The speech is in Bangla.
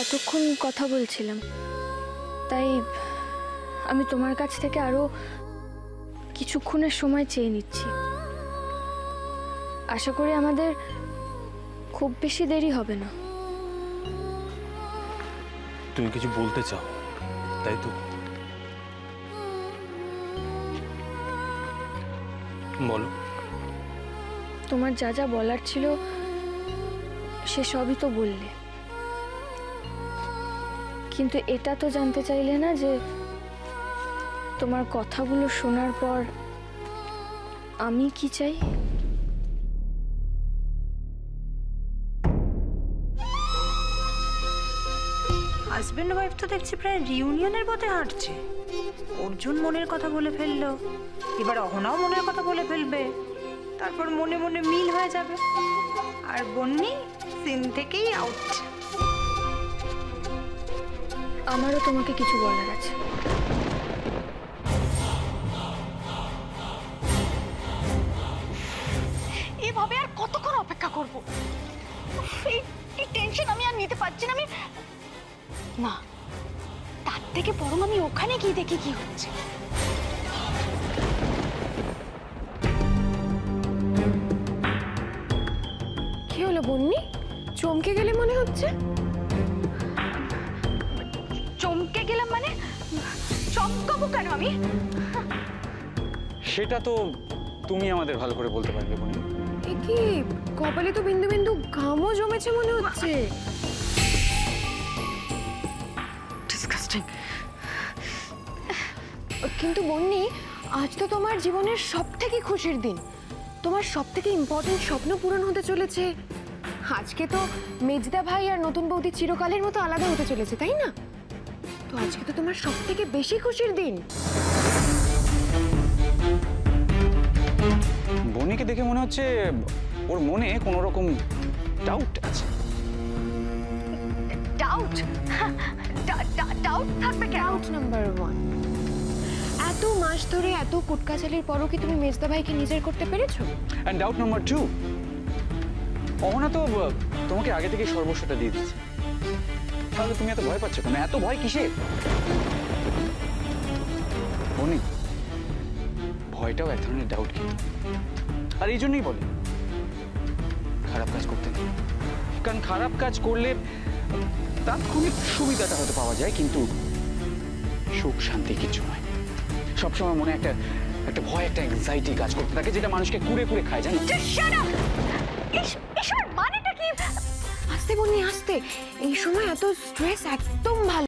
এতক্ষণ কথা বলছিলাম, তাই আমি তোমার কাছ থেকে আরো কিছুক্ষণের সময় চেয়ে নিচ্ছি। আশা করি আমাদের খুব বেশি দেরি হবে না। তুমি কিছু বলতে চাও, তাই তো? বলো। তোমার যা যা বলার ছিল সে সবই তো বললে, কিন্তু এটা তো জানতে চাইলে না যে তোমার কথাগুলো শোনার পর আমি কি চাই। হাজবেন্ড ওয়াইফ তো দেখছি প্রায় রিউনিয়নের পথে হাঁটছে। অর্জুন মনের কথা বলে ফেললো, এবার অহনাও মনের কথা বলে ফেলবে, তারপর মনে মনে মিল হয়ে যাবে, আর বন্নি সিন থেকেই আউট। আমারও তোমাকে কিছু বলার আছে। এভাবে আর কতক্ষণ অপেক্ষা করব? এই টেনশন আমি আর নিতে পারছি না। না, তার থেকে বরং আমি ওখানে গিয়ে দেখি কি হচ্ছে। কি হলো বন্নি, চমকে গেলে মনে হচ্ছে? চমকে গেলাম মানে? চমকাবো কেন আমি? সেটা তো তুমি আমাদের ভালো করে বলতে পারবে বনি। এ কি, কপালে তো বিন্দু বিন্দু ঘামও জমেছে মনে হচ্ছে। ডিসকাস্টিং। কিন্তু বন্নি, আজ তো তোমার জীবনের সবথেকে খুশির দিন, তোমার সবথেকে ইম্পর্টেন্ট স্বপ্ন পূরণ হতে চলেছে। আজকে তো মেজদা ভাই আর নতুন বৌদি চিরকালের মতো আলাদা হতে চলেছে, তাই না? তো আজকে তো তোমার সবথেকে বেশি খুশির দিন। বনিকে দেখে মনে হচ্ছে ওর মনে কোনো রকম ডাউট আছে। ডাউট? ডাউট থাকবে কেন? ডাউট নাম্বার 1, এত মাস ধরে এত কুটকাচালির পরও কি তুমি মেজদা ভাইকে নিজের করতে পেরেছো? অ্যান্ড ডাউট নাম্বার 2, অহনা তো তোমাকে আগে থেকে সর্বস্বটা দিয়ে দিচ্ছে, তাহলে তুমি এত ভয় পাচ্ছ কেন? এত ভয় কিসে? বনি, ভয়টাও এক ধরনের ডাউট, কিন্তু আর এই জন্যই বলে খারাপ কাজ করতে নেই। কারণ খারাপ কাজ করলে তাৎক্ষণিক সুবিধাটা হয়তো পাওয়া যায়, কিন্তু সুখ শান্তি কিছু নয়। সবসময় মনে একটা ভয়, একটা অ্যাংজাইটি কাজ করতে থাকে, যেটা মানুষকে কুড়ে কুড়ে খায়, জানো? এসব মানেটা কি? আস্তে বন্নি আস্তে, এই সময় এত স্ট্রেস একদম ভালো